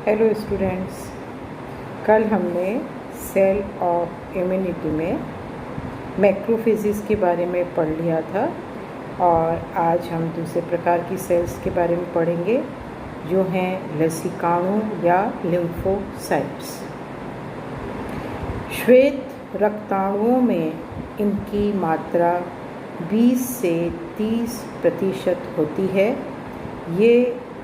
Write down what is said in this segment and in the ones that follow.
Hello students, कल हमने cell of immunity में मैक्रोफेजेस के बारे में पढ़ लिया था और आज हम दूसरे प्रकार की सेल्स के बारे में पढ़ेंगे जो हैं लसीकाणु या लिम्फोसाइट्स। श्वेत रक्ताणुओं में इनकी मात्रा 20 से 30% होती है। ये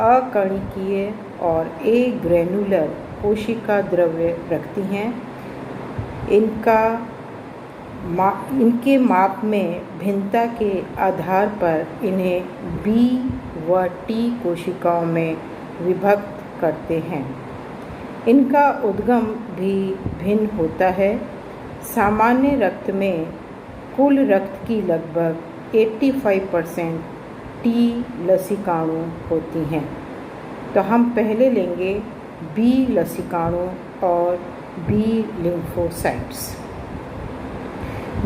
अकणिकीय और ग्रैनुलर कोशिका द्रव्य रखती हैं। इनके माप में भिन्नता के आधार पर इन्हें बी व टी कोशिकाओं में विभक्त करते हैं। इनका उद्गम भी भिन्न होता है। सामान्य रक्त में कुल रक्त की लगभग 85% टी लसीकाणु होती हैं। तो हम पहले लेंगे बी लसीकाणु और बी लिम्फोसाइट्स।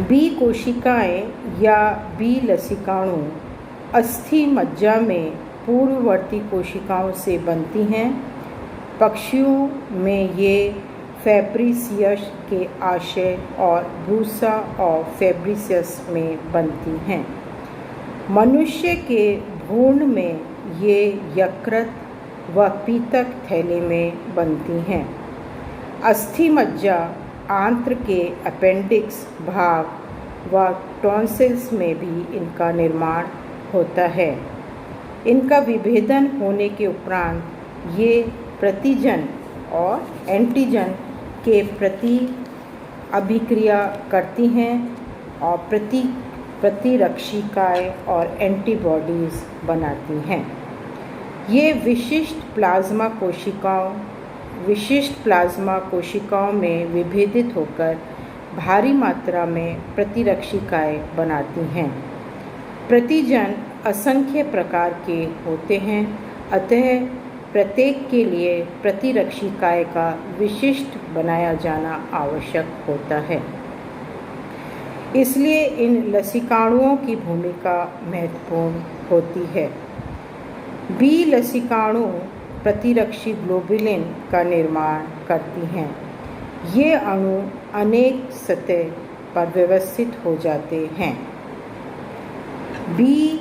बी कोशिकाएं या बी लसीकाणु अस्थि मज्जा में पूर्ववर्ती कोशिकाओं से बनती हैं। पक्षियों में ये फैब्रिसियस के आशय और ब्रूसा और फैब्रिसियस में बनती हैं। मनुष्य के भ्रूण में ये यकृत व पीतक थैले में बनती हैं। अस्थि मज्जा आंत्र के अपेंडिक्स भाग व टॉन्सिल्स में भी इनका निर्माण होता है। इनका विभेदन होने के उपरांत ये प्रतिजन और एंटीजन के प्रति अभिक्रिया करती हैं और प्रतिरक्षिकाएं और एंटीबॉडीज़ बनाती हैं। ये विशिष्ट प्लाज्मा कोशिकाओं में विभेदित होकर भारी मात्रा में प्रतिरक्षिकाएं बनाती हैं। प्रतिजन असंख्य प्रकार के होते हैं, अतः प्रत्येक के लिए प्रतिरक्षिकाएं का विशिष्ट बनाया जाना आवश्यक होता है। इसलिए इन लसीकाणुओं की भूमिका महत्वपूर्ण होती है। बी लसीकाणु प्रतिरक्षी ग्लोबुलिन का निर्माण करती हैं। ये अणु अनेक सतह पर व्यवस्थित हो जाते हैं। बी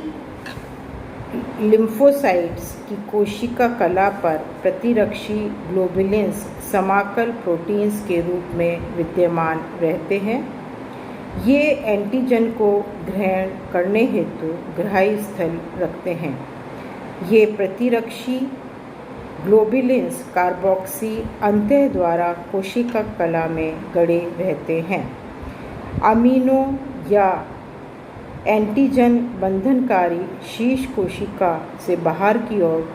लिम्फोसाइट्स की कोशिका कला पर प्रतिरक्षी ग्लोबुलिन्स समाकल प्रोटीन्स के रूप में विद्यमान रहते हैं। ये एंटीजन को ग्रहण करने हेतु ग्राही स्थल रखते हैं। ये प्रतिरक्षी ग्लोबुलिन्स कार्बोक्सी अंतः द्वारा कोशिका कला में गड़े रहते हैं। अमीनो या एंटीजन बंधनकारी शीर्ष कोशिका से बाहर की ओर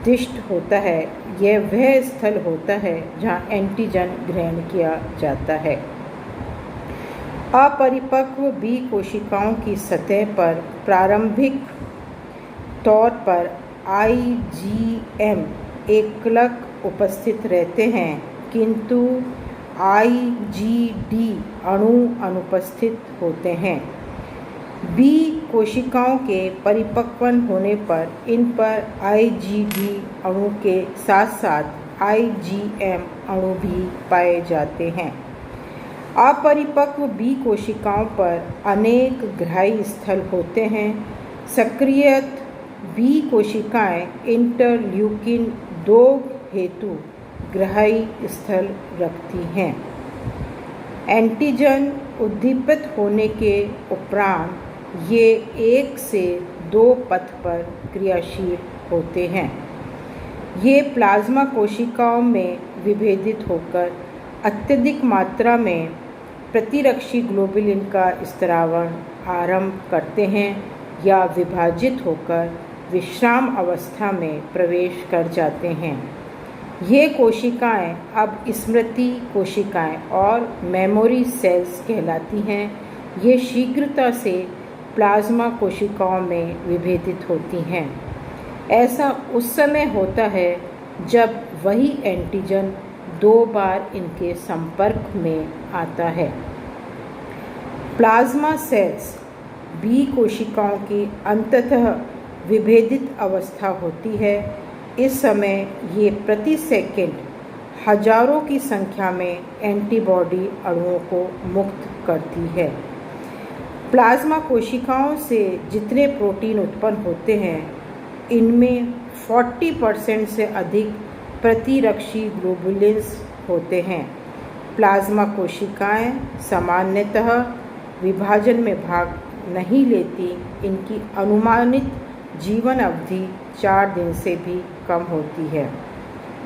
दिष्ट होता है। यह वह स्थल होता है जहाँ एंटीजन ग्रहण किया जाता है। अपरिपक्व बी कोशिकाओं की सतह पर प्रारंभिक तौर पर IgM एकलक उपस्थित रहते हैं, किंतु IgD अणु अनुपस्थित होते हैं। बी कोशिकाओं के परिपक्वन होने पर इन पर IgD अणु के साथ साथ IgM अणु भी पाए जाते हैं। अपरिपक्व बी कोशिकाओं पर अनेक ग्राही स्थल होते हैं। सक्रियत बी कोशिकाएं इंटरल्यूकिन 2 हेतु ग्राही स्थल रखती हैं। एंटीजन उद्दीपित होने के उपरांत ये 1 से 2 पथ पर क्रियाशील होते हैं। ये प्लाज्मा कोशिकाओं में विभेदित होकर अत्यधिक मात्रा में प्रतिरक्षी ग्लोबुलिन का स्रावण आरंभ करते हैं या विभाजित होकर विश्राम अवस्था में प्रवेश कर जाते हैं। ये कोशिकाएं अब स्मृति कोशिकाएं और मेमोरी सेल्स कहलाती हैं। ये शीघ्रता से प्लाज्मा कोशिकाओं में विभेदित होती हैं। ऐसा उस समय होता है जब वही एंटीजन 2 बार इनके संपर्क में आता है। प्लाज्मा सेल्स बी कोशिकाओं की अंततः विभेदित अवस्था होती है। इस समय ये प्रति सेकंड हजारों की संख्या में एंटीबॉडी अणुओं को मुक्त करती है। प्लाज्मा कोशिकाओं से जितने प्रोटीन उत्पन्न होते हैं, इनमें 40% से अधिक प्रतिरक्षी ग्लोबुलिन्स होते हैं। प्लाज्मा कोशिकाएं सामान्यतः विभाजन में भाग नहीं लेती। इनकी अनुमानित जीवन अवधि 4 दिन से भी कम होती है।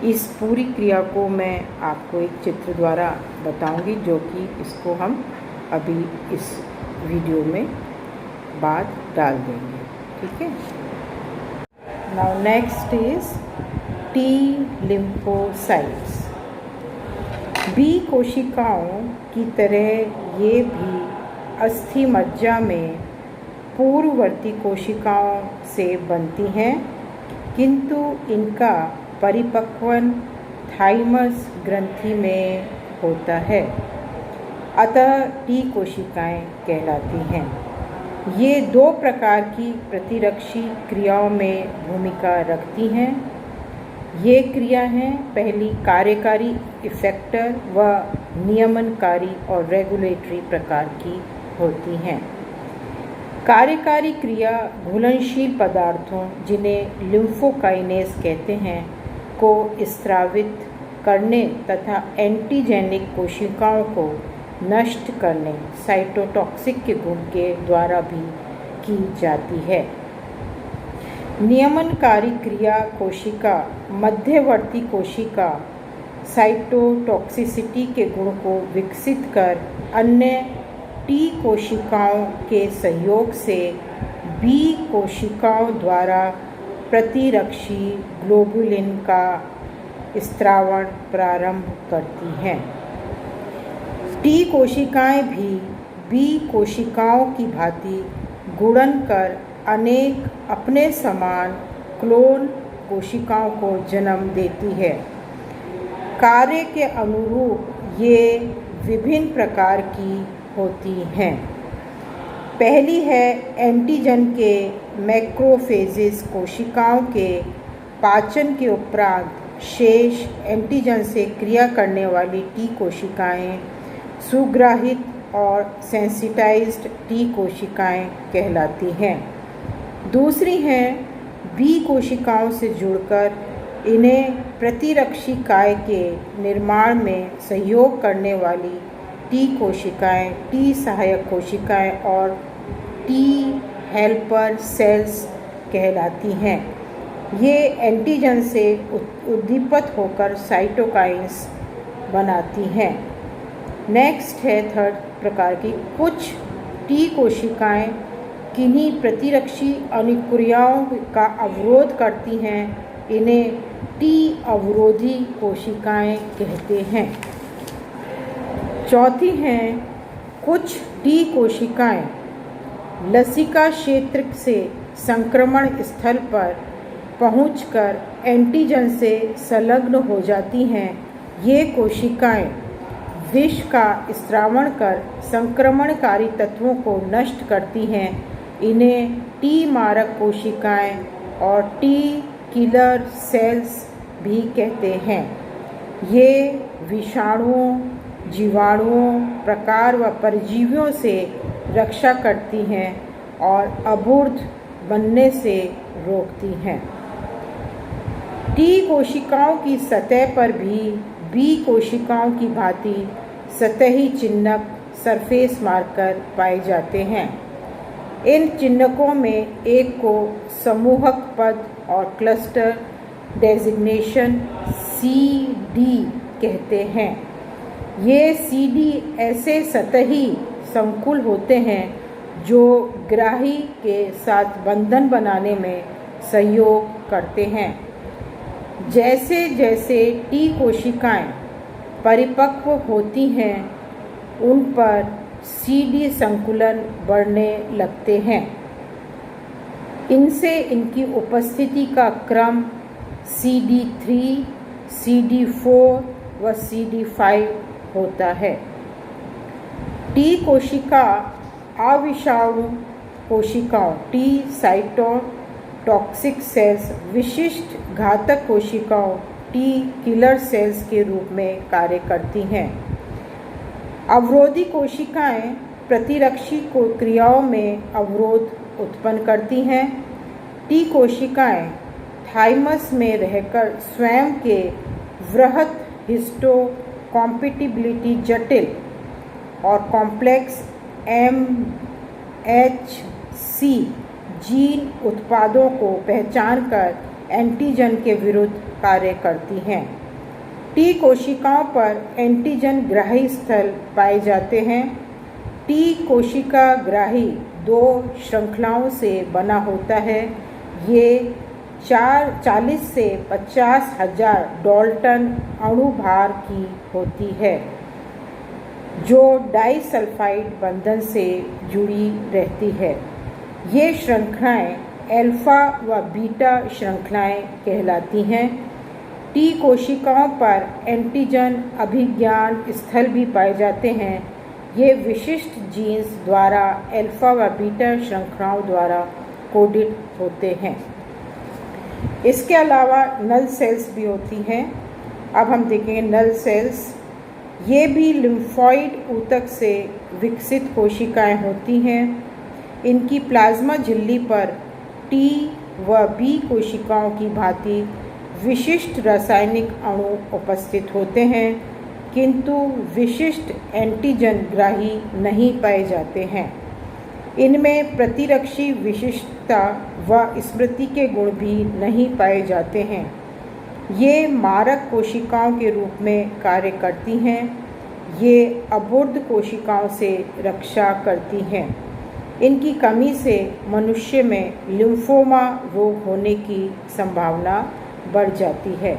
इस पूरी क्रिया को मैं आपको एक चित्र द्वारा बताऊंगी, जो कि इसको हम अभी इस वीडियो में बाद डाल देंगे। ठीक है। Now next is T lymphocytes. B कोशिकाओं की तरह ये भी अस्थि मज्जा में पूर्ववर्ती कोशिकाओं से बनती हैं, किंतु इनका परिपक्वन थाइमस ग्रंथि में होता है, अतः टी कोशिकाएं कहलाती हैं। ये 2 प्रकार की प्रतिरक्षी क्रियाओं में भूमिका रखती हैं। ये क्रिया हैं, पहली कार्यकारी इफेक्टर व नियमनकारी और रेगुलेटरी प्रकार की होती हैं। कार्यकारी क्रिया घुलनशील पदार्थों, जिन्हें लिम्फोकाइनेस कहते हैं, को स्रावित करने तथा एंटीजेनिक कोशिकाओं को नष्ट करने साइटोटॉक्सिक के गुण के द्वारा भी की जाती है। नियमनकारी क्रिया कोशिका मध्यवर्ती कोशिका साइटोटॉक्सिसिटी के गुण को विकसित कर अन्य टी कोशिकाओं के सहयोग से बी कोशिकाओं द्वारा प्रतिरक्षी ग्लोबुलिन का स्रावण प्रारंभ करती हैं। टी कोशिकाएं भी बी कोशिकाओं की भांति गुणन कर अनेक अपने समान क्लोन कोशिकाओं को जन्म देती है। कार्य के अनुरूप ये विभिन्न प्रकार की होती हैं। पहली है एंटीजन के मैक्रोफेजेस। कोशिकाओं के पाचन के उपरांत शेष एंटीजन से क्रिया करने वाली टी कोशिकाएं सुग्राहित और सेंसिटाइज्ड टी कोशिकाएं कहलाती हैं। दूसरी हैं बी कोशिकाओं से जुड़कर इन्हें प्रतिरक्षी काय के निर्माण में सहयोग करने वाली टी कोशिकाएं, टी सहायक कोशिकाएं और टी हेल्पर सेल्स कहलाती हैं। ये एंटीजन से उद्दीपित होकर साइटोकाइन्स बनाती हैं। नेक्स्ट है थर्ड प्रकार की, कुछ टी कोशिकाएं किन्हीं प्रतिरक्षी अनुक्रियाओं का अवरोध करती हैं। इन्हें टी अवरोधी कोशिकाएं कहते हैं। चौथी हैं कुछ टी कोशिकाएं लसिका क्षेत्र से संक्रमण स्थल पर पहुंचकर एंटीजन से संलग्न हो जाती हैं। ये कोशिकाएं विष का स्रावण कर संक्रमणकारी तत्वों को नष्ट करती हैं। इन्हें टी मारक कोशिकाएं और टी किलर सेल्स भी कहते हैं। ये विषाणुओं, जीवाणुओं, प्रकार व परजीवियों से रक्षा करती हैं और अबूर्ध बनने से रोकती हैं। टी कोशिकाओं की सतह पर भी बी कोशिकाओं की भांति सतही चिह्नक सरफेस मार्कर पाए जाते हैं। इन चिह्नकों में एक को समूहक पद और क्लस्टर डेजिग्नेशन CD कहते हैं। ये CD ऐसे सतही संकुल होते हैं जो ग्राही के साथ बंधन बनाने में सहयोग करते हैं। जैसे जैसे टी कोशिकाएं परिपक्व होती हैं, उन पर CD संकुलन बढ़ने लगते हैं। इनसे इनकी उपस्थिति का क्रम CD3, CD4 व CD5 होता है। टी कोशिका अविषाणु कोशिकाओं टी टॉक्सिक सेल्स विशिष्ट घातक कोशिकाओं टी किलर सेल्स के रूप में कार्य करती हैं। अवरोधी कोशिकाएं प्रतिरक्षी क्रियाओं में अवरोध उत्पन्न करती हैं। टी कोशिकाएं थाइमस में रहकर स्वयं के वृहत हिस्टो कॉम्पिटिबिलिटी जटिल और कॉम्प्लेक्स MHC जीन उत्पादों को पहचान कर एंटीजन के विरुद्ध कार्य करती हैं। टी कोशिकाओं पर एंटीजन ग्राही स्थल पाए जाते हैं। टी कोशिका ग्राही 2 श्रृंखलाओं से बना होता है। ये 40 से 50,000 डाल्टन अणुभार की होती है, जो डाइसल्फाइड बंधन से जुड़ी रहती है। ये श्रृंखलाएं अल्फा व बीटा श्रृंखलाएं कहलाती हैं। टी कोशिकाओं पर एंटीजन अभिज्ञान स्थल भी पाए जाते हैं। ये विशिष्ट जीन्स द्वारा अल्फा व बीटा श्रृंखलाओं द्वारा कोडित होते हैं। इसके अलावा नल सेल्स भी होती हैं। अब हम देखेंगे नल सेल्स। ये भी लिम्फॉइड ऊतक से विकसित कोशिकाएं होती हैं। इनकी प्लाज्मा झिल्ली पर टी व बी कोशिकाओं की भांति विशिष्ट रासायनिक अणु उपस्थित होते हैं, किंतु विशिष्ट एंटीजन ग्राही नहीं पाए जाते हैं। इनमें प्रतिरक्षी विशिष्टता व स्मृति के गुण भी नहीं पाए जाते हैं। ये मारक कोशिकाओं के रूप में कार्य करती हैं। ये अबुर्द कोशिकाओं से रक्षा करती हैं। इनकी कमी से मनुष्य में लिम्फोमा रोग होने की संभावना बढ़ जाती है।